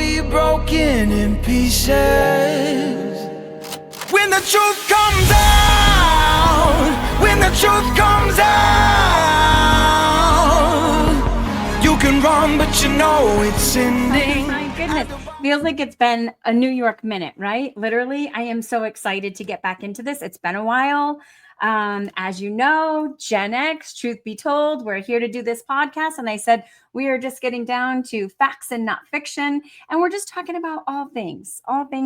be broken in pieces. When the truth comes out, when the truth comes out, you can run, but you know it's ending. My goodness. Feels like it's been a New York minute, right? Literally, I am so excited to get back into this. It's been a while. As you know, JennX, truth be told, we're here to do this podcast. And I said, we are just getting down to facts and not fiction. And we're just talking about all things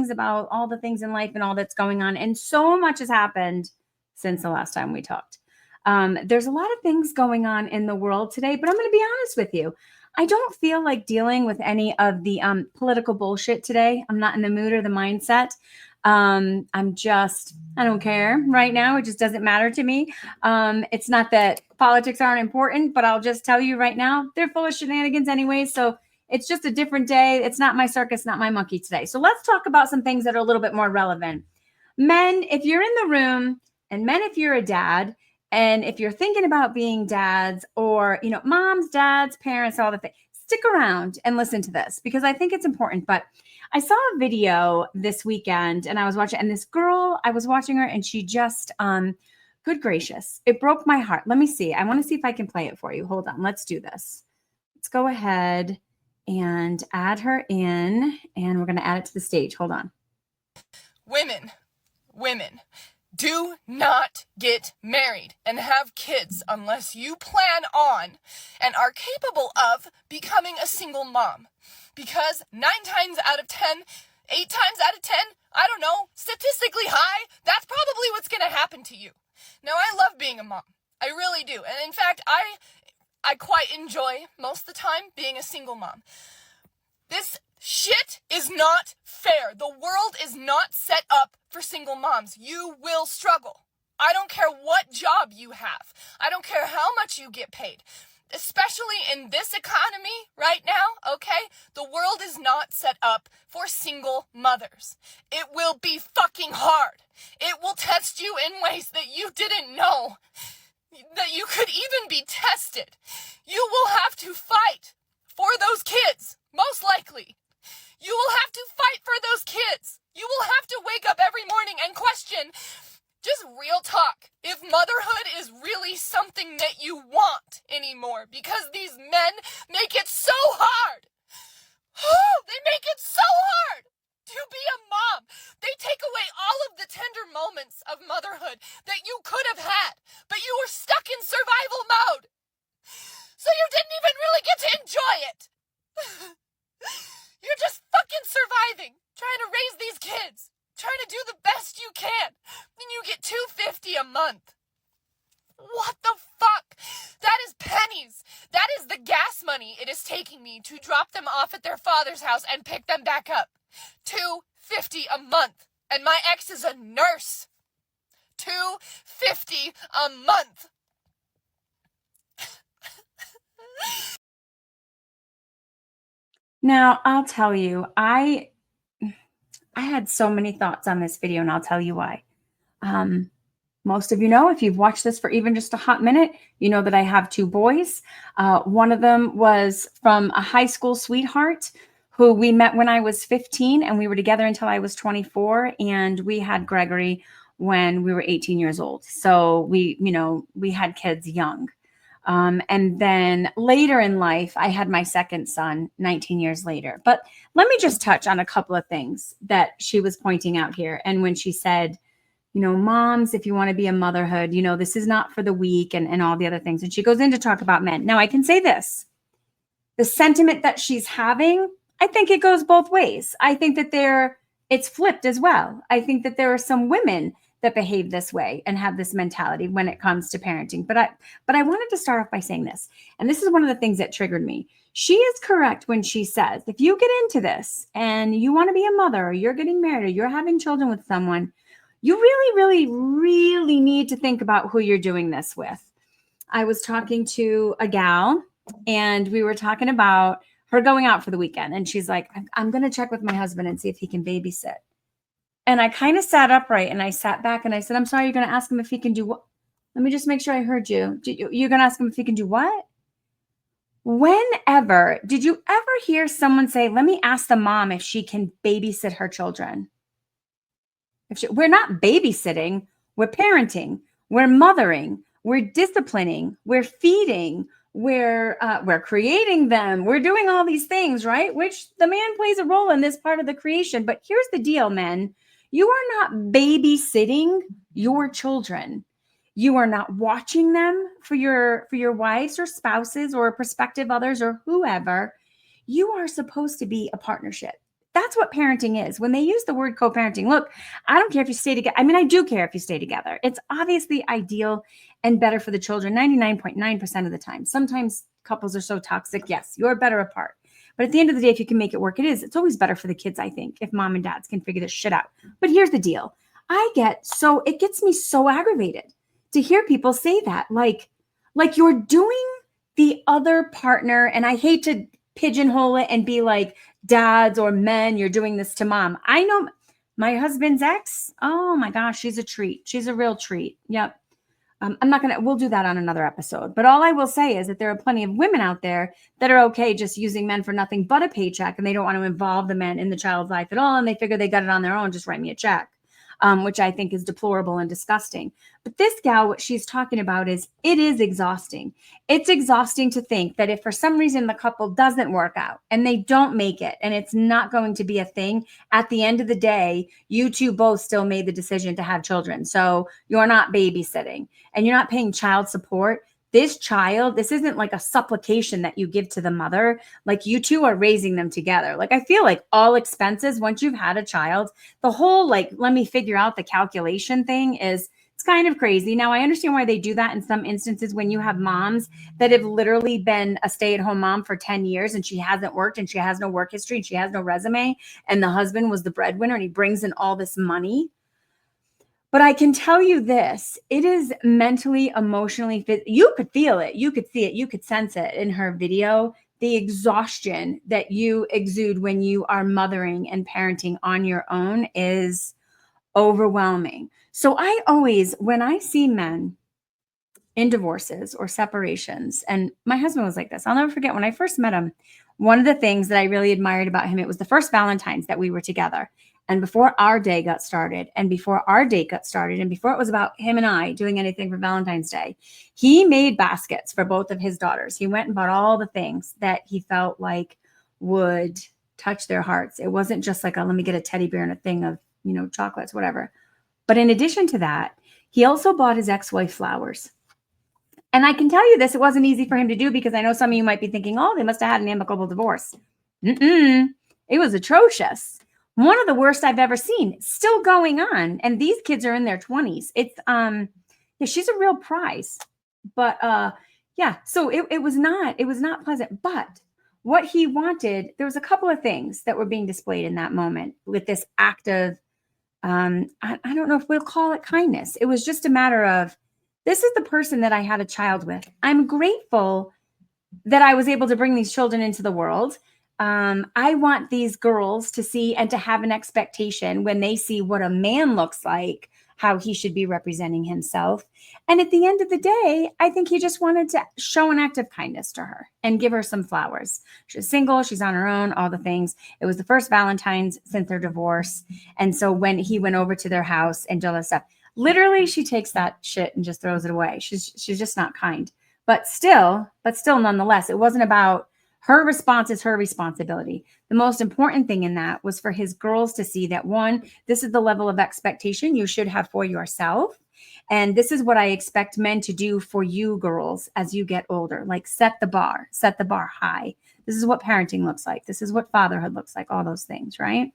about all the things in life and all that's going on. And so much has happened since the last time we talked. There's a lot of things going on in the world today, but I'm going to be honest with you. I don't feel like dealing with any of the political bullshit today. I'm not in the mood or the mindset. I don't care right now. It just doesn't matter to me. It's not that politics aren't important, but I'll just tell you right now, they're full of shenanigans anyway. So it's just a different day. It's not my circus, not my monkey today. So let's talk about some things that are a little bit more relevant. Men, if you're in the room, and men, if you're a dad, and if you're thinking about being dads or, moms, dads, parents, all the things, stick around and listen to this because I think it's important. But I saw a video this weekend and I was watching, and this girl, I was watching her and she just, good gracious, it broke my heart. Let me see. I want to see if I can play it for you. Hold on. Let's do this. Let's go ahead and add her in and we're going to add it to the stage. Hold on. Women, do not get married and have kids unless you plan on and are capable of becoming a single mom. Because 9 times out of 10, 8 times out of 10, I don't know, statistically high, that's probably what's going to happen to you. Now, I love being a mom. I really do. And in fact, I quite enjoy most of the time being a single mom. This shit is not fair. The world is not set up for single moms. You will struggle. I don't care what job you have. I don't care how much you get paid. Especially in this economy right now, okay? The world is not set up for single mothers. It will be fucking hard. It will test you in ways that you didn't know that you could even be tested. You will have to fight for those kids, most likely. You will have to fight for those kids. You will have to wake up every morning and question, just real talk, if motherhood is really something that you want anymore, because these men make it so hard. They make it so hard to be a mom. They take away all of the tender moments of motherhood that you could have had, but you were stuck in survival mode. So you didn't even really get to enjoy it. You're just fucking surviving, trying to raise these kids, trying to do the best you can, and you get $250 a month. What the fuck? That is pennies. That is the gas money it is taking me to drop them off at their father's house and pick them back up. $250 a month, and my ex is a nurse. $250 a month. Now, I'll tell you, I had so many thoughts on this video, and I'll tell you why. Most of you know, if you've watched this for even just a hot minute, you know that I have 2 boys. One of them was from a high school sweetheart who we met when I was 15, and we were together until I was 24, and we had Gregory when we were 18 years old. So we had kids young. And then later in life, I had my second son 19 years later. But let me just touch on a couple of things that she was pointing out here. And when she said, moms, if you want to be a motherhood, this is not for the weak and all the other things. And she goes in to talk about men. Now, I can say this. The sentiment that she's having, I think it goes both ways. I think that it's flipped as well. I think that there are some women that behave this way and have this mentality when it comes to parenting. But I wanted to start off by saying this, and this is one of the things that triggered me. She is correct when she says, if you get into this and you want to be a mother, or you're getting married, or you're having children with someone, you really, really, really need to think about who you're doing this with. I was talking to a gal, and we were talking about her going out for the weekend. And she's like, I'm going to check with my husband and see if he can babysit. And I kind of sat upright and I sat back and I said, I'm sorry, you're going to ask him if he can do what? Let me just make sure I heard you. You're going to ask him if he can do what? Whenever did you ever hear someone say, let me ask the mom if she can babysit her children? We're not babysitting, we're parenting, we're mothering, we're disciplining, we're feeding, we're creating them, we're doing all these things, right? Which the man plays a role in this part of the creation. But here's the deal, men: you are not babysitting your children. You are not watching them for your wives or spouses or prospective others or whoever. You are supposed to be a partnership. That's what parenting is. When they use the word co-parenting, look, I don't care if you stay together. I mean, I do care if you stay together. It's obviously ideal and better for the children 99.9% of the time. Sometimes couples are so toxic. Yes, you're better apart. But at the end of the day, if you can make it work, it's always better for the kids, I think, if mom and dads can figure this shit out. But here's the deal. It gets me so aggravated to hear people say that, like you're doing the other partner. And I hate to pigeonhole it and be like, dads or men, you're doing this to mom. I know my husband's ex. Oh my gosh, she's a treat. She's a real treat. Yep. We'll do that on another episode. But all I will say is that there are plenty of women out there that are okay just using men for nothing but a paycheck, and they don't want to involve the men in the child's life at all. And they figure they got it on their own, just write me a check. Which I think is deplorable and disgusting. But this gal, what she's talking about is, it is exhausting. It's exhausting to think that if for some reason the couple doesn't work out and they don't make it and it's not going to be a thing, at the end of the day, you two both still made the decision to have children. So you're not babysitting and you're not paying child support. This isn't like a supplication that you give to the mother. Like, you two are raising them together. Like, I feel like all expenses, once you've had a child, the whole, like, let me figure out the calculation thing it's kind of crazy. Now, I understand why they do that in some instances when you have moms that have literally been a stay-at-home mom for 10 years and she hasn't worked and she has no work history and she has no resume, and the husband was the breadwinner and he brings in all this money. But I can tell you this, it is mentally, emotionally, you could feel it, you could see it, you could sense it in her video, the exhaustion that you exude when you are mothering and parenting on your own is overwhelming. So when I see men in divorces or separations, and my husband was like this, I'll never forget when I first met him, one of the things that I really admired about him, it was the first Valentine's that we were together. And before our day got started, and before our date got started, and before it was about him and I doing anything for Valentine's Day, he made baskets for both of his daughters. He went and bought all the things that he felt like would touch their hearts. It wasn't just like, let me get a teddy bear and a thing of, chocolates, whatever. But in addition to that, he also bought his ex-wife flowers. And I can tell you this, it wasn't easy for him to do, because I know some of you might be thinking, oh, they must have had an amicable divorce. It was atrocious. One of the worst I've ever seen, still going on. And these kids are in their 20s. It's, she's a real prize. But so it was not pleasant. But what he wanted, there was a couple of things that were being displayed in that moment with this act of, I don't know if we'll call it kindness. It was just a matter of, this is the person that I had a child with. I'm grateful that I was able to bring these children into the world. I want these girls to see and to have an expectation when they see what a man looks like, how he should be representing himself. And at the end of the day, I think he just wanted to show an act of kindness to her and give her some flowers. She's single, she's on her own, all the things. It was the first Valentine's since their divorce. And so when he went over to their house and all that stuff, literally she takes that shit and just throws it away. She's just not kind. But still, nonetheless, it wasn't about her response. Is her responsibility. The most important thing in that was for his girls to see that, one, this is the level of expectation you should have for yourself. And this is what I expect men to do for you girls as you get older. Like, set the bar high. This is what parenting looks like. This is what fatherhood looks like, all those things, right?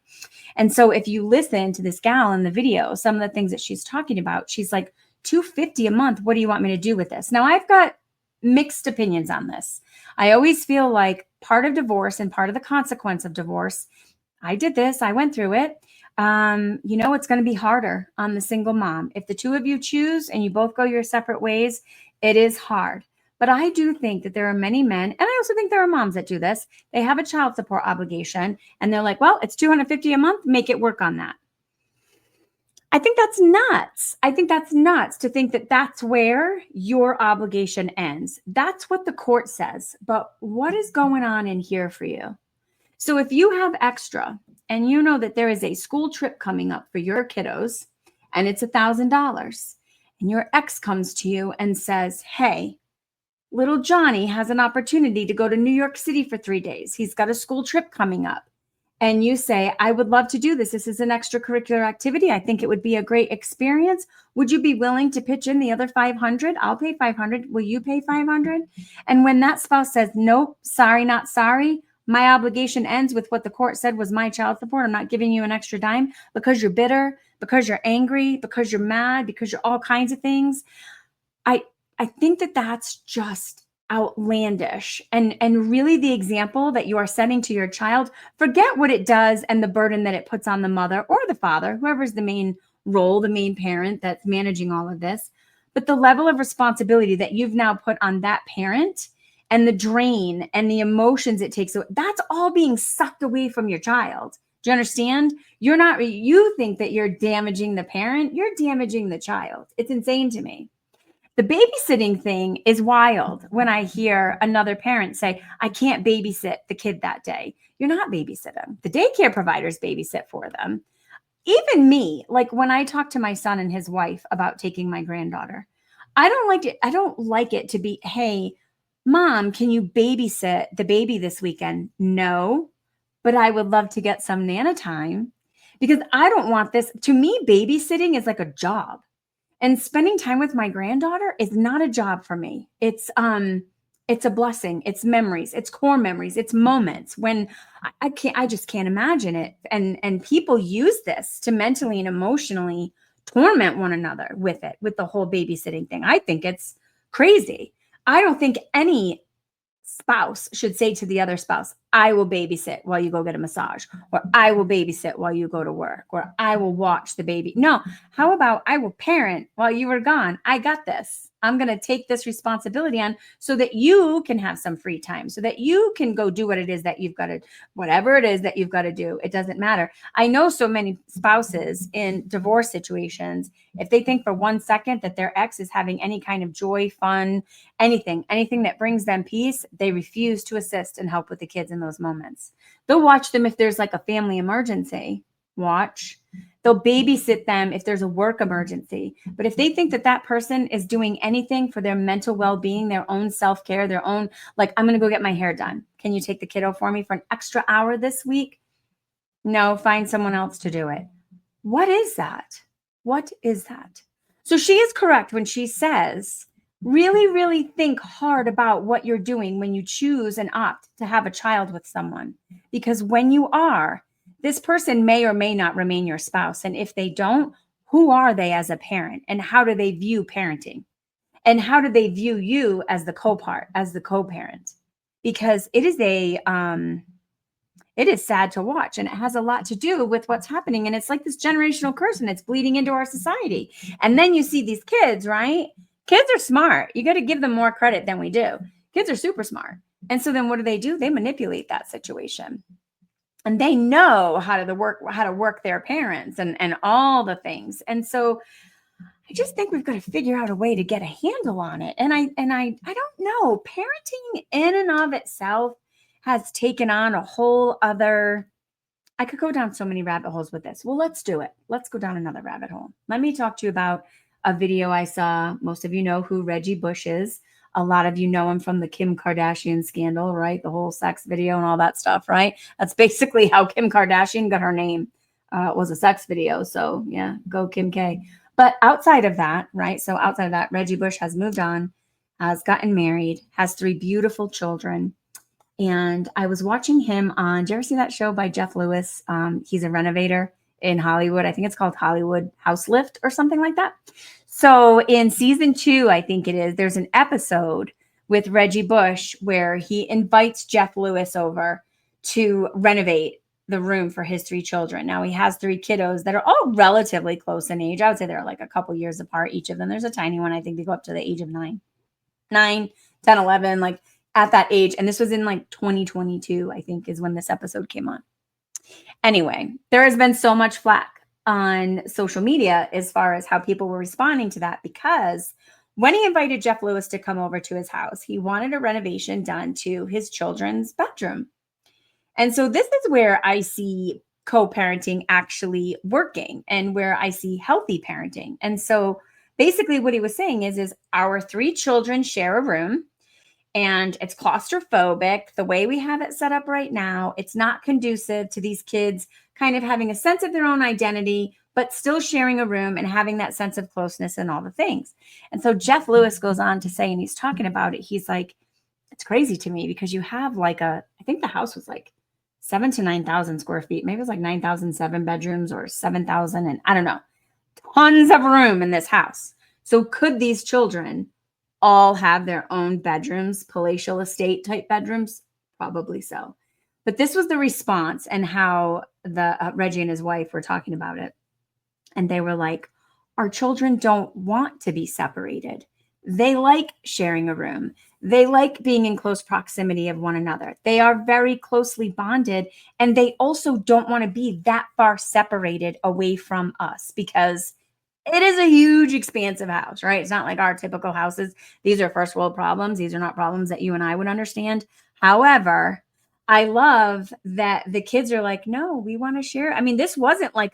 And so if you listen to this gal in the video, some of the things that she's talking about, she's like, $250 a month. What do you want me to do with this? Now, I've got mixed opinions on this. I always feel like part of divorce and part of the consequence of divorce, I did this, I went through it. It's going to be harder on the single mom. If the two of you choose and you both go your separate ways, it is hard. But I do think that there are many men, and I also think there are moms that do this. They have a child support obligation and they're like, well, it's $250 a month, make it work on that. I think that's nuts. I think that's nuts to think that that's where your obligation ends. That's what the court says. But what is going on in here for you? So if you have extra and you know that there is a school trip coming up for your kiddos and it's $1,000 and your ex comes to you and says, hey, little Johnny has an opportunity to go to New York City for 3 days. He's got a school trip coming up. And you say, I would love to do this. This is an extracurricular activity. I think it would be a great experience. Would you be willing to pitch in the other 500? I'll pay 500. Will you pay 500? And when that spouse says, nope, sorry, not sorry, my obligation ends with what the court said was my child support. I'm not giving you an extra dime because you're bitter, because you're angry, because you're mad, because you're all kinds of things. I think that that's just outlandish and really the example that you are setting to your child. Forget what it does and the burden that it puts on the mother or the father, whoever's the main role, the main parent that's managing all of this. But the level of responsibility that you've now put on that parent and the drain and the emotions it takes, that's all being sucked away from your child. Do you understand? You think that you're damaging the parent, you're damaging the child. It's insane to me. The babysitting thing is wild when I hear another parent say, I can't babysit the kid that day. You're not babysitting. The daycare providers babysit for them. Even me, like when I talk to my son and his wife about taking my granddaughter, I don't like it. I don't like it to be, hey, mom, can you babysit the baby this weekend? No, but I would love to get some Nana time because I don't want this. To me, babysitting is like a job. And spending time with my granddaughter is not a job for me. It's a blessing. It's memories. It's core memories. It's moments when I just can't imagine it. And people use this to mentally and emotionally torment one another with it, with the whole babysitting thing. I think it's crazy. I don't think any spouse should say to the other spouse, I will babysit while you go get a massage, or I will babysit while you go to work, or I will watch the baby. No, how about I will parent while you are gone? I got this. I'm going to take this responsibility on so that you can have some free time, so that you can go do what it is that you've got to, whatever it is that you've got to do. It doesn't matter. I know so many spouses in divorce situations, if they think for 1 second that their ex is having any kind of joy, fun, anything that brings them peace, they refuse to assist and help with the kids in those moments. They'll watch them if there's like a family emergency. They'll babysit them if there's a work emergency. But if they think that that person is doing anything for their mental well-being, their own self-care, their own, like, I'm going to go get my hair done. Can you take the kiddo for me for an extra hour this week? No, find someone else to do it. What is that? What is that? So she is correct when she says, really, really think hard about what you're doing when you choose and opt to have a child with someone. Because when you are, this person may or may not remain your spouse. And if they don't, who are they as a parent? And how do they view parenting? And how do they view you as the co-parent? Because it is sad to watch, and it has a lot to do with what's happening. And it's like this generational curse, and it's bleeding into our society. And then you see these kids, right? Kids are smart. You got to give them more credit than we do. Kids are super smart. And so then what do? They manipulate that situation. And they know how to work their parents and all the things. And so I just think we've got to figure out a way to get a handle on it. And I don't know. Parenting in and of itself has taken on a whole other. I could go down so many rabbit holes with this. Well, let's do it. Let's go down another rabbit hole. Let me talk to you about a video I saw. Most of you know who Reggie Bush is. A lot of you know him from the Kim Kardashian scandal, right? The whole sex video and all that stuff, right? That's basically how Kim Kardashian got her name. It was a sex video. So yeah, go Kim K. But outside of that, right? So outside of that, Reggie Bush has moved on, has gotten married, has 3 beautiful children. And I was watching him on, did you ever see that show by Jeff Lewis? He's a renovator in Hollywood. I think it's called Hollywood House Lift or something like that. So in season 2, I think it is, there's an episode with Reggie Bush where he invites Jeff Lewis over to renovate the room for his 3 children. Now he has 3 kiddos that are all relatively close in age. I would say they're like a couple years apart, each of them. There's a tiny one. I think they go up to the age of 9, 10, 11, like at that age. And this was in like 2022, I think is when this episode came on. Anyway, there has been so much flack on social media as far as how people were responding to that, because when he invited Jeff Lewis to come over to his house, he wanted a renovation done to his children's bedroom. And so this is where I see co-parenting actually working and where I see healthy parenting. And so basically what he was saying is our 3 children share a room, and it's claustrophobic. The way we have it set up right now, it's not conducive to these kids kind of having a sense of their own identity, but still sharing a room and having that sense of closeness and all the things. And so Jeff Lewis goes on to say, and he's talking about it, he's like, it's crazy to me because you have like I think the house was like 7 to 9,000 square feet. Maybe it was like 9,007 bedrooms or 7,000. And I don't know, tons of room in this house. So could these children all have their own bedrooms, palatial estate type bedrooms? Probably so. But this was the response and how the Reggie and his wife were talking about it. And they were like, our children don't want to be separated. They like sharing a room. They like being in close proximity of one another. They are very closely bonded, and they also don't want to be that far separated away from us because it is a huge, expansive house, right? It's not like our typical houses. These are first world problems. These are not problems that you and I would understand. However, I love that the kids are like, no, we want to share. I mean, this wasn't like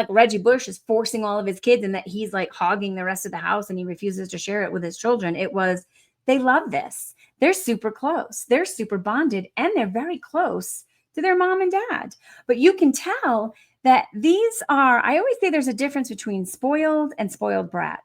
Reggie Bush is forcing all of his kids and that he's like hogging the rest of the house and he refuses to share it with his children. It was, they love this. They're super close. They're super bonded, and they're very close to their mom and dad. But you can tell that these are, I always say there's a difference between spoiled and spoiled brat.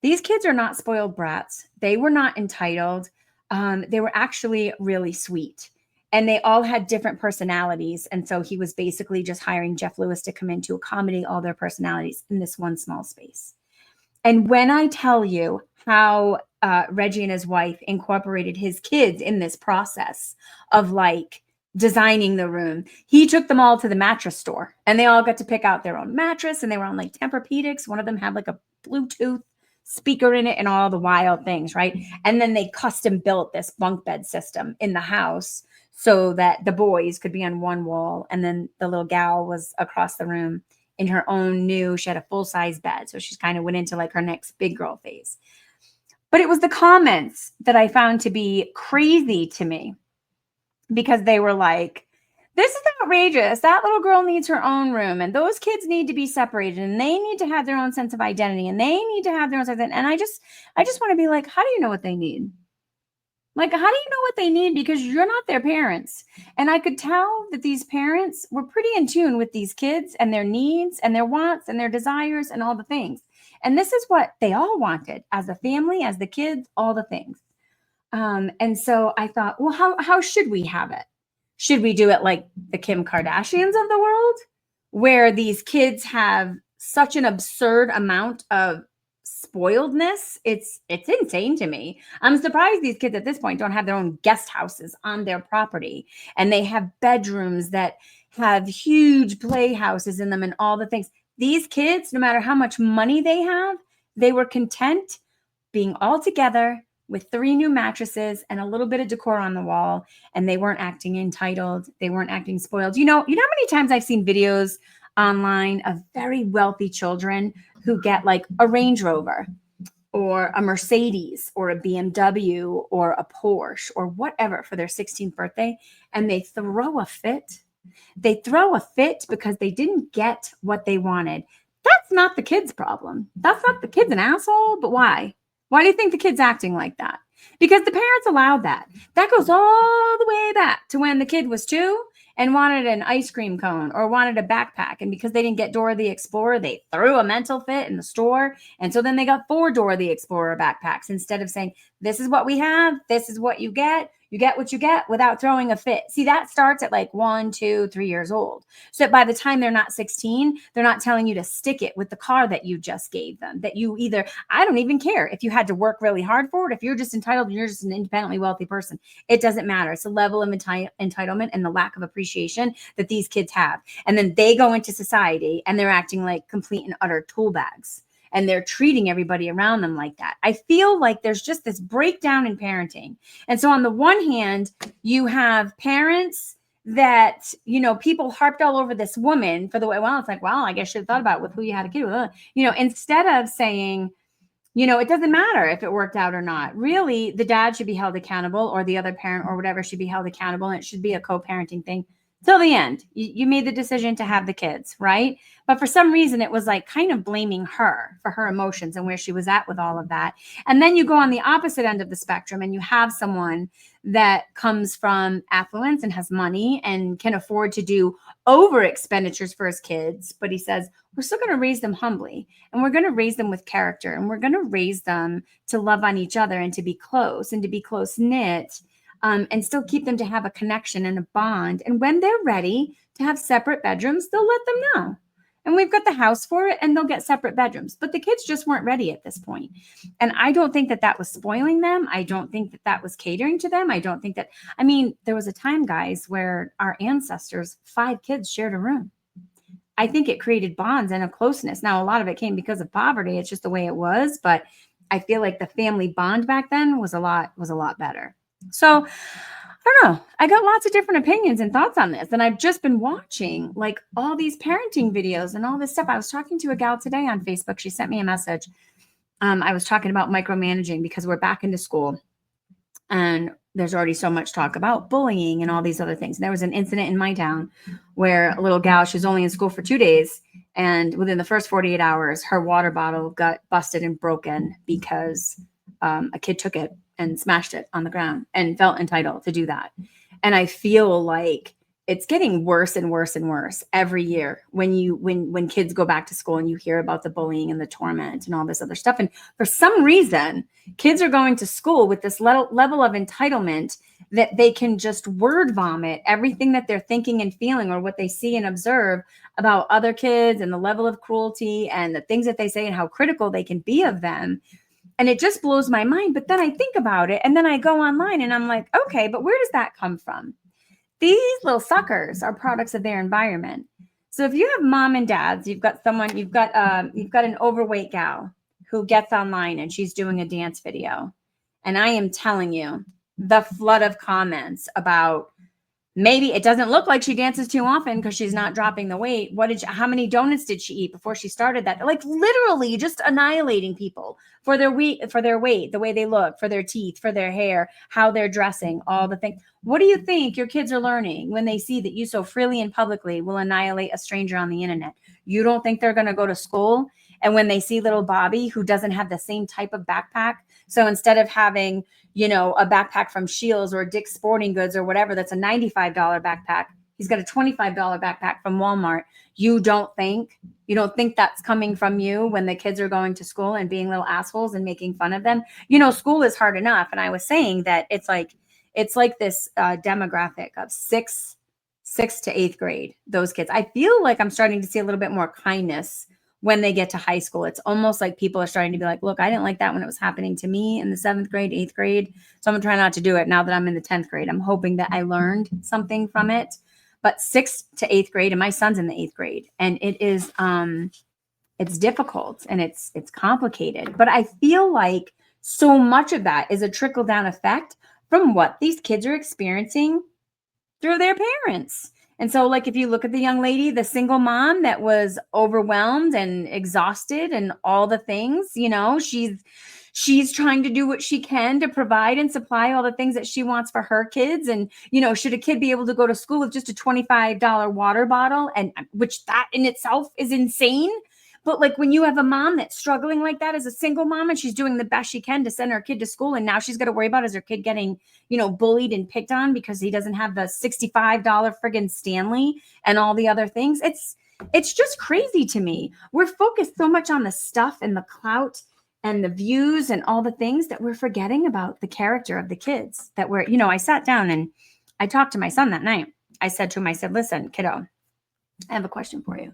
These kids are not spoiled brats. They were not entitled. They were actually really sweet. And they all had different personalities. And so he was basically just hiring Jeff Lewis to come in to accommodate all their personalities in this one small space. And when I tell you how Reggie and his wife incorporated his kids in this process of like designing the room, he took them all to the mattress store and they all got to pick out their own mattress, and they were on like Tempur-Pedics. One of them had like a Bluetooth speaker in it and all the wild things, right? And then they custom built this bunk bed system in the house so that the boys could be on one wall and then the little gal was across the room in her own she had a full-size bed. So she's kind of went into like her next big girl phase. But it was the comments that I found to be crazy to me, because they were like, this is outrageous. That little girl needs her own room, and those kids need to be separated, and they need to have their own sense of identity, and they need to have their own sense of identity. And I just want to be like, how do you know what they need? Like, how do you know what they need? Because you're not their parents. And I could tell that these parents were pretty in tune with these kids and their needs and their wants and their desires and all the things. And this is what they all wanted as a family, as the kids, all the things. And so I thought, well, how should we have it? Should we do it like the Kim Kardashians of the world, where these kids have such an absurd amount of spoiledness? It's insane to me. I'm surprised these kids at this point don't have their own guest houses on their property, and they have bedrooms that have huge playhouses in them and all the things. These kids, no matter how much money they have, they were content being all together with 3 new mattresses and a little bit of decor on the wall, and they weren't acting entitled. They weren't acting spoiled. You know how many times I've seen videos online of very wealthy children who get like a Range Rover or a Mercedes or a BMW or a Porsche or whatever for their 16th birthday, and they throw a fit. They throw a fit because they didn't get what they wanted. That's not the kid's problem. That's not the kid's an asshole, but why? Why do you think the kid's acting like that? Because the parents allowed that. That goes all the way back to when the kid was 2 and wanted an ice cream cone or wanted a backpack. And because they didn't get Dora the Explorer, they threw a mental fit in the store. And so then they got 4 Dora the Explorer backpacks instead of saying, this is what we have. This is what you get. You get what you get without throwing a fit. See, that starts at like 1, 2, 3 years old. So that by the time they're not 16, they're not telling you to stick it with the car that you just gave them. That you either, I don't even care if you had to work really hard for it. If you're just entitled and you're just an independently wealthy person, it doesn't matter. It's a level of entitlement and the lack of appreciation that these kids have. And then they go into society and they're acting like complete and utter tool bags. And they're treating everybody around them like that. I feel like there's just this breakdown in parenting. And so on the one hand, you have parents that, you know, people harped all over this woman for the way, well, it's like, well, I guess you should have thought about with who you had a kid with, you know, instead of saying, you know, it doesn't matter if it worked out or not. Really, the dad should be held accountable, or the other parent or whatever should be held accountable. And it should be a co-parenting thing till the end. You made the decision to have the kids, right? But for some reason, it was like kind of blaming her for her emotions and where she was at with all of that. And then you go on the opposite end of the spectrum and you have someone that comes from affluence and has money and can afford to do over expenditures for his kids. But he says, we're still going to raise them humbly, and we're going to raise them with character, and we're going to raise them to love on each other and to be close and to be close knit, and still keep them to have a connection and a bond. And when they're ready to have separate bedrooms, they'll let them know. And we've got the house for it, and they'll get separate bedrooms. But the kids just weren't ready at this point. And I don't think that that was spoiling them. I don't think that that was catering to them. I don't think that, I mean, there was a time, guys, where our ancestors, 5 kids shared a room. I think it created bonds and a closeness. Now, a lot of it came because of poverty. It's just the way it was. But I feel like the family bond back then was a lot better. So I don't know. I got lots of different opinions and thoughts on this. And I've just been watching like all these parenting videos and all this stuff. I was talking to a gal today on Facebook. She sent me a message. I was talking about micromanaging because we're back into school. And there's already so much talk about bullying and all these other things. And there was an incident in my town where a little gal, she was only in school for 2 days. And within the first 48 hours, her water bottle got busted and broken because a kid took it and smashed it on the ground and felt entitled to do that. And I feel like it's getting worse and worse and worse every year when kids go back to school and you hear about the bullying and the torment and all this other stuff. And for some reason, kids are going to school with this level of entitlement that they can just word vomit everything that they're thinking and feeling or what they see and observe about other kids and the level of cruelty and the things that they say and how critical they can be of them. And it just blows my mind. But then I think about it and then I go online and I'm like, okay, but where does that come from? These little suckers are products of their environment. So if you have mom and dads, you've got an overweight gal who gets online and she's doing a dance video. And I am telling you, the flood of comments about maybe it doesn't look like she dances too often because she's not dropping the weight. How many donuts did she eat before she started that? Like literally just annihilating people for their weight, the way they look, for their teeth, for their hair, how they're dressing, all the things. What do you think your kids are learning when they see that you so freely and publicly will annihilate a stranger on the internet? You don't think they're going to go to school? And when they see little Bobby, who doesn't have the same type of backpack, so instead of having, you know, a backpack from Shields or Dick's Sporting Goods or whatever, that's a $95 backpack, he's got a $25 backpack from Walmart. You don't think that's coming from you when the kids are going to school and being little assholes and making fun of them? You know, school is hard enough. And I was saying that it's like this demographic of sixth to eighth grade, those kids. I feel like I'm starting to see a little bit more kindness when they get to high school. It's almost like people are starting to be like, look, I didn't like that when it was happening to me in the 7th grade, 8th grade. So I'm gonna try not to do it now that I'm in the 10th grade. I'm hoping that I learned something from it. But 6th to 8th grade, and my son's in the 8th grade, and it is it's difficult and it's complicated. But I feel like so much of that is a trickle down effect from what these kids are experiencing through their parents. And so, like, if you look at the young lady, the single mom that was overwhelmed and exhausted and all the things, you know, she's trying to do what she can to provide and supply all the things that she wants for her kids. And, you know, should a kid be able to go to school with just a $25 water bottle, and which that in itself is insane. But like when you have a mom that's struggling like that as a single mom and she's doing the best she can to send her kid to school, and now she's got to worry about is her kid getting, you know, bullied and picked on because he doesn't have the $65 friggin' Stanley and all the other things. It's just crazy to me. We're focused so much on the stuff and the clout and the views and all the things that we're forgetting about the character of the kids that we're, you know, I sat down and I talked to my son that night. I said to him, I said, listen, kiddo, I have a question for you.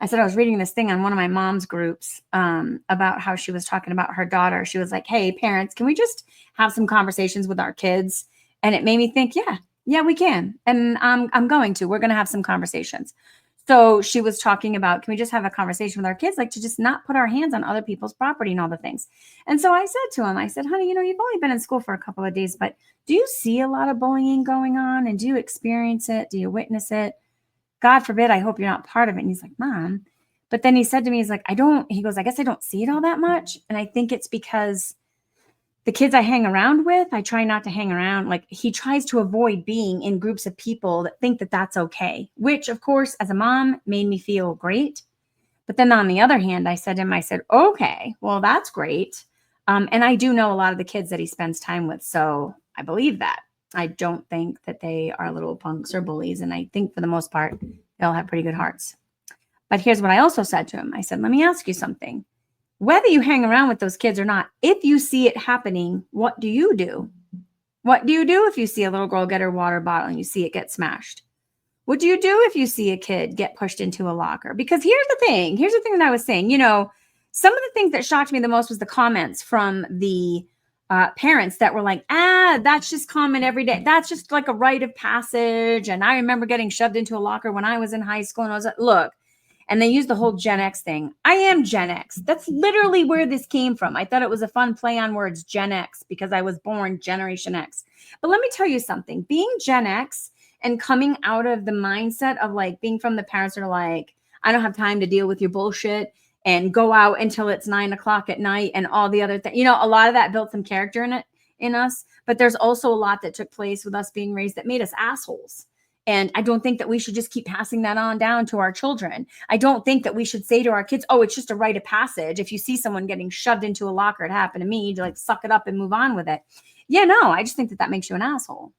I said, I was reading this thing on one of my mom's groups about how she was talking about her daughter. She was like, hey, parents, can we just have some conversations with our kids? And it made me think, yeah, we can. And we're going to have some conversations. So she was talking about, can we just have a conversation with our kids, like to just not put our hands on other people's property and all the things. And so I said to him, I said, honey, you've only been in school for a couple of days, but do you see a lot of bullying going on? And do you experience it? Do you witness it? God forbid, I hope you're not part of it. And he's like, Mom. But then he said to me, he's like, he goes, I guess I don't see it all that much. And I think it's because the kids I hang around with, I try not to hang around. Like he tries to avoid being in groups of people that think that that's okay, which of course, as a mom made me feel great. But then on the other hand, I said to him, I said, okay, well, that's great. And I do know a lot of the kids that he spends time with. So I believe that. I don't think that they are little punks or bullies. And I think for the most part, they all have pretty good hearts. But here's what I also said to him. I said, let me ask you something. Whether you hang around with those kids or not, if you see it happening, what do you do? What do you do if you see a little girl get her water bottle and you see it get smashed? What do you do if you see a kid get pushed into a locker? Because here's the thing that I was saying, some of the things that shocked me the most was the comments from the parents that were like, that's just common every day. That's just like a rite of passage. And I remember getting shoved into a locker when I was in high school. And I was like, look, and they used the whole Gen X thing. I am Gen X. That's literally where this came from. I thought it was a fun play on words, Gen X, because I was born Generation X. But let me tell you something. Being Gen X and coming out of the mindset of like being from the parents that are like, I don't have time to deal with your bullshit and go out until it's 9 o'clock at night and all the other things. A lot of that built some character in us. But there's also a lot that took place with us being raised that made us assholes. And I don't think that we should just keep passing that on down to our children. I don't think that we should say to our kids, oh, it's just a rite of passage. If you see someone getting shoved into a locker, it happened to me, to like suck it up and move on with it. Yeah, no, I just think that makes you an asshole.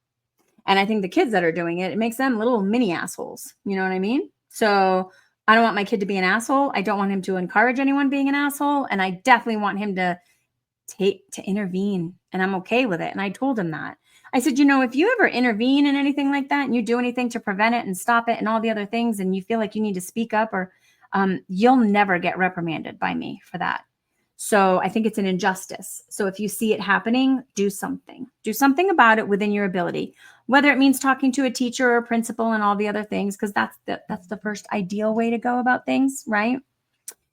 And I think the kids that are doing it, it makes them little mini assholes. You know what I mean? So I don't want my kid to be an asshole. I don't want him to encourage anyone being an asshole. And I definitely want him to intervene. And I'm okay with it. And I told him that. I said, if you ever intervene in anything like that and you do anything to prevent it and stop it and all the other things, and you feel like you need to speak up, or you'll never get reprimanded by me for that. So I think it's an injustice. So if you see it happening, do something about it within your ability, whether it means talking to a teacher or a principal and all the other things, because that's the first ideal way to go about things, right?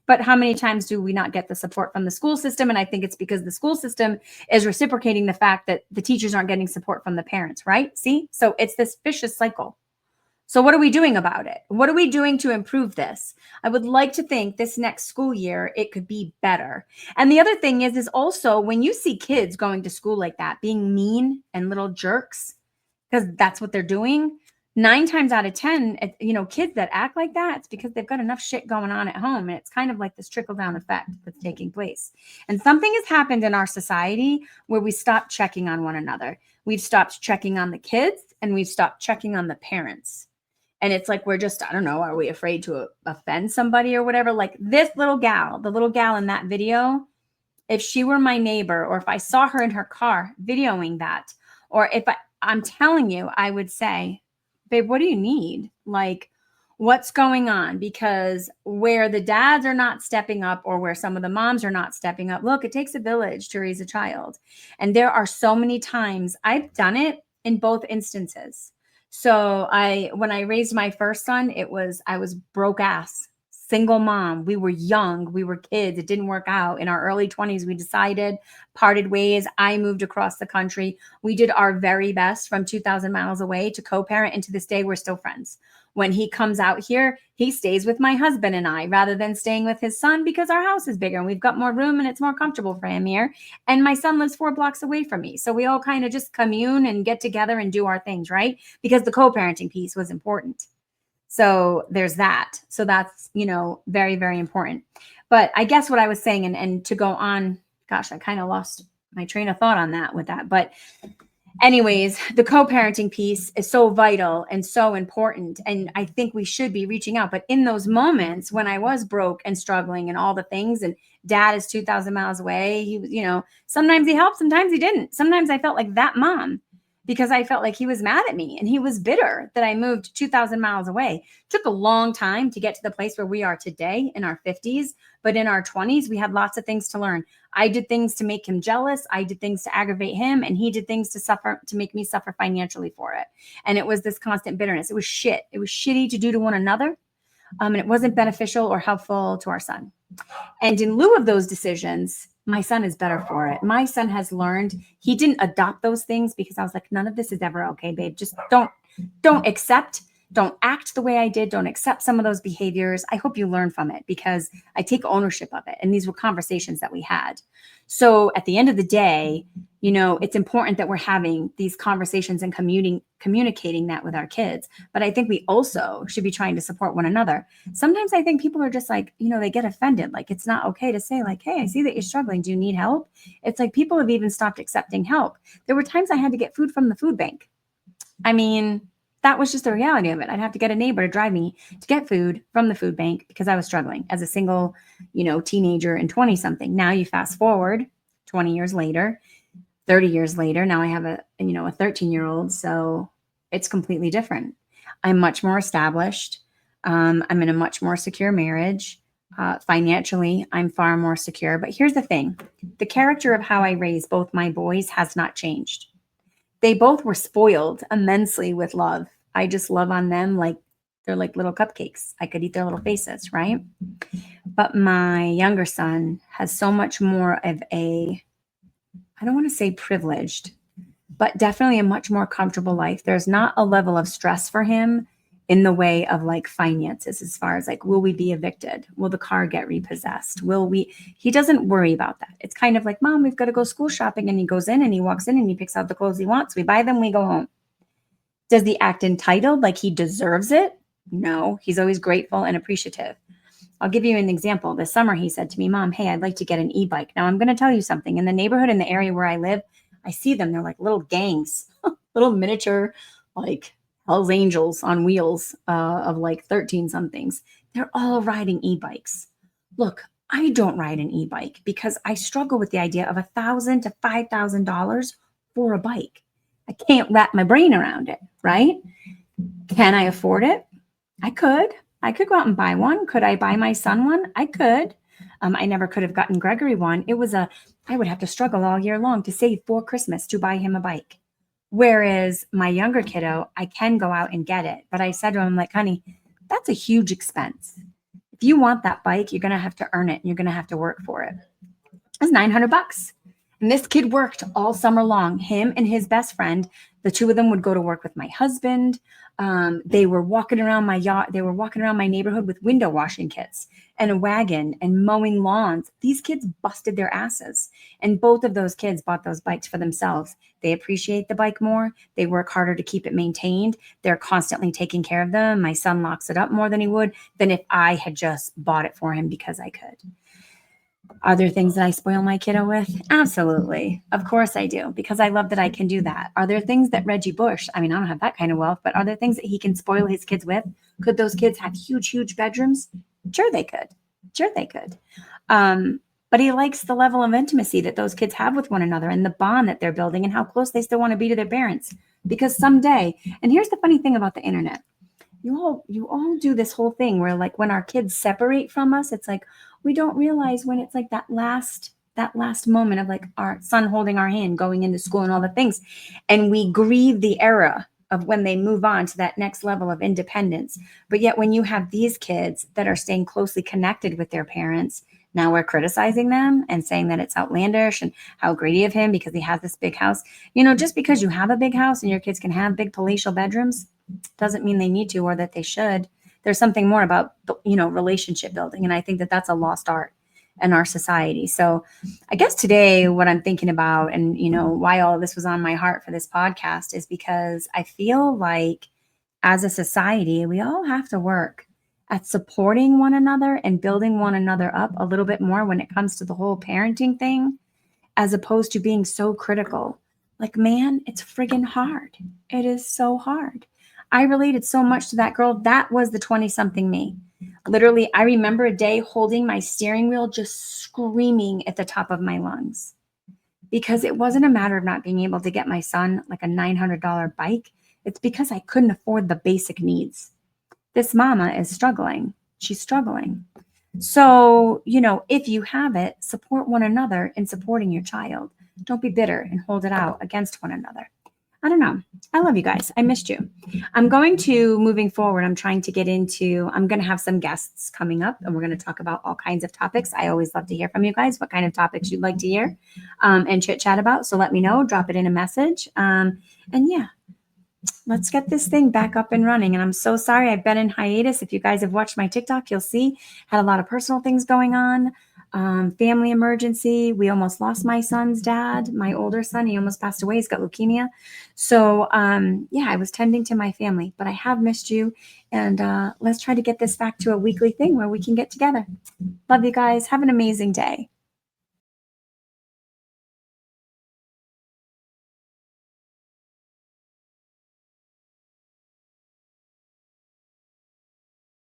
But how many times do we not get the support from the school system? And I think it's because the school system is reciprocating the fact that the teachers aren't getting support from the parents, right? See? So it's this vicious cycle. So what are we doing about it? What are we doing to improve this? I would like to think this next school year, it could be better. And the other thing is also when you see kids going to school like that, being mean and little jerks, because that's what they're doing, 9 times out of 10, kids that act like that, it's because they've got enough shit going on at home. And it's kind of like this trickle down effect that's taking place. And something has happened in our society where we stopped checking on one another. We've stopped checking on the kids and we've stopped checking on the parents. And it's like, we're just, I don't know, are we afraid to offend somebody or whatever? Like this little gal, the little gal in that video, if she were my neighbor, or if I saw her in her car videoing that, or if I'm telling you, I would say, babe, what do you need? Like, what's going on? Because where the dads are not stepping up, or where some of the moms are not stepping up, look, it takes a village to raise a child. And there are so many times I've done it in both instances. So when I raised my first son, I was broke ass, single mom. We were young, we were kids. It didn't work out. In our early 20s, we decided, parted ways. I moved across the country. We did our very best from 2,000 miles away to co-parent. And to this day, we're still friends. When he comes out here, he stays with my husband and I rather than staying with his son, because our house is bigger and we've got more room and it's more comfortable for him here. And my son lives 4 blocks away from me. So we all kind of just commune and get together and do our things, right? Because the co-parenting piece was important. So there's that. So that's, very, very important. But I guess what I was saying, and to go on, gosh, I kind of lost my train of thought on that with that. But anyways, the co-parenting piece is so vital and so important. And I think we should be reaching out. But in those moments when I was broke and struggling and all the things, and dad is 2,000 miles away, he was, sometimes he helped, sometimes he didn't. Sometimes I felt like that mom, because I felt like he was mad at me and he was bitter that I moved 2,000 miles away. It took a long time to get to the place where we are today in our 50s. But in our 20s, we had lots of things to learn. I did things to make him jealous. I did things to aggravate him. And he did things to make me suffer financially for it. And it was this constant bitterness. It was shit. It was shitty to do to one another. And it wasn't beneficial or helpful to our son. And in lieu of those decisions, my son is better for it. My son has learned. He didn't adopt those things because I was like, none of this is ever okay, babe. Just don't accept, don't act the way I did. Don't accept some of those behaviors. I hope you learn from it because I take ownership of it. And these were conversations that we had. So at the end of the day, it's important that we're having these conversations and communicating that with our kids. But I think we also should be trying to support one another. Sometimes I think people are just like, they get offended. Like, it's not okay to say like, hey, I see that you're struggling. Do you need help? It's like people have even stopped accepting help. There were times I had to get food from the food bank. I mean, that was just the reality of it. I'd have to get a neighbor to drive me to get food from the food bank because I was struggling as a single, teenager and 20 something. Now you fast forward 20 years later, 30 years later, now I have a 13-year-old. So it's completely different. I'm much more established. I'm in a much more secure marriage. Financially, I'm far more secure. But here's the thing. The character of how I raise both my boys has not changed. They both were spoiled immensely with love. I just love on them like they're like little cupcakes. I could eat their little faces, right? But my younger son has so much more of I don't want to say privileged, but definitely a much more comfortable life. There's not a level of stress for him in the way of like finances, as far as like, will we be evicted? Will the car get repossessed? He doesn't worry about that. It's kind of like, Mom, we've got to go school shopping. And he goes in and he walks in and he picks out the clothes he wants. We buy them, we go home. Does he act entitled like he deserves it? No, he's always grateful and appreciative. I'll give you an example. This summer, he said to me, Mom, hey, I'd like to get an e-bike. Now I'm going to tell you something. In the neighborhood, in the area where I live, I see them. They're like little gangs, little miniature, like Hell's Angels on wheels of like 13 somethings. They're all riding e-bikes. Look, I don't ride an e-bike because I struggle with the idea of $1,000 to $5,000 for a bike. I can't wrap my brain around it, right? Can I afford it? I could go out and buy one. Could I buy my son one? I could. I never could have gotten Gregory one. I would have to struggle all year long to save for Christmas to buy him a bike. Whereas my younger kiddo, I can go out and get it. But I said to him, like, honey, that's a huge expense. If you want that bike, you're going to have to earn it. And you're going to have to work for it. It's $900. And this kid worked all summer long. Him and his best friend, the two of them would go to work with my husband. They were walking around my yacht. They were walking around my neighborhood with window washing kits and a wagon and mowing lawns. These kids busted their asses. And both of those kids bought those bikes for themselves. They appreciate the bike more. They work harder to keep it maintained. They're constantly taking care of them. My son locks it up more than he would than if I had just bought it for him because I could. Are there things that I spoil my kiddo with? Absolutely. Of course I do, because I love that I can do that. Are there things that Reggie Bush, I mean, I don't have that kind of wealth, but are there things that he can spoil his kids with? Could those kids have huge, huge bedrooms? Sure they could. Sure they could. But he likes the level of intimacy that those kids have with one another and the bond that they're building and how close they still want to be to their parents. Because someday, and here's the funny thing about the internet, you all do this whole thing where like when our kids separate from us, it's like we don't realize when it's like that last moment of like our son holding our hand going into school and all the things, and we grieve the era of when they move on to that next level of independence. But yet when you have these kids that are staying closely connected with their parents, now we're criticizing them and saying that it's outlandish and how greedy of him because he has this big house. Just because you have a big house and your kids can have big palatial bedrooms doesn't mean they need to or that they should. There's something more about, relationship building. And I think that that's a lost art in our society. So I guess today what I'm thinking about and, why all of this was on my heart for this podcast is because I feel like as a society, we all have to work at supporting one another and building one another up a little bit more when it comes to the whole parenting thing, as opposed to being so critical. Like, man, it's friggin' hard. It is so hard. I related so much to that girl. That was the 20-something me. Literally, I remember a day holding my steering wheel, just screaming at the top of my lungs because it wasn't a matter of not being able to get my son like a $900 bike. It's because I couldn't afford the basic needs. This mama is struggling. She's struggling. So, if you have it, support one another in supporting your child. Don't be bitter and hold it out against one another. I don't know. I love you guys. I missed you. I'm going to, moving forward, I'm going to have some guests coming up and we're going to talk about all kinds of topics. I always love to hear from you guys, what kind of topics you'd like to hear and chit chat about. So let me know, drop it in a message. And yeah, let's get this thing back up and running. And I'm so sorry I've been in hiatus. If you guys have watched my TikTok, you'll see had a lot of personal things going on. Family emergency. We almost lost my son's dad, my older son. He almost passed away. He's got leukemia. So yeah, I was tending to my family, but I have missed you. And let's try to get this back to a weekly thing where we can get together. Love you guys. Have an amazing day.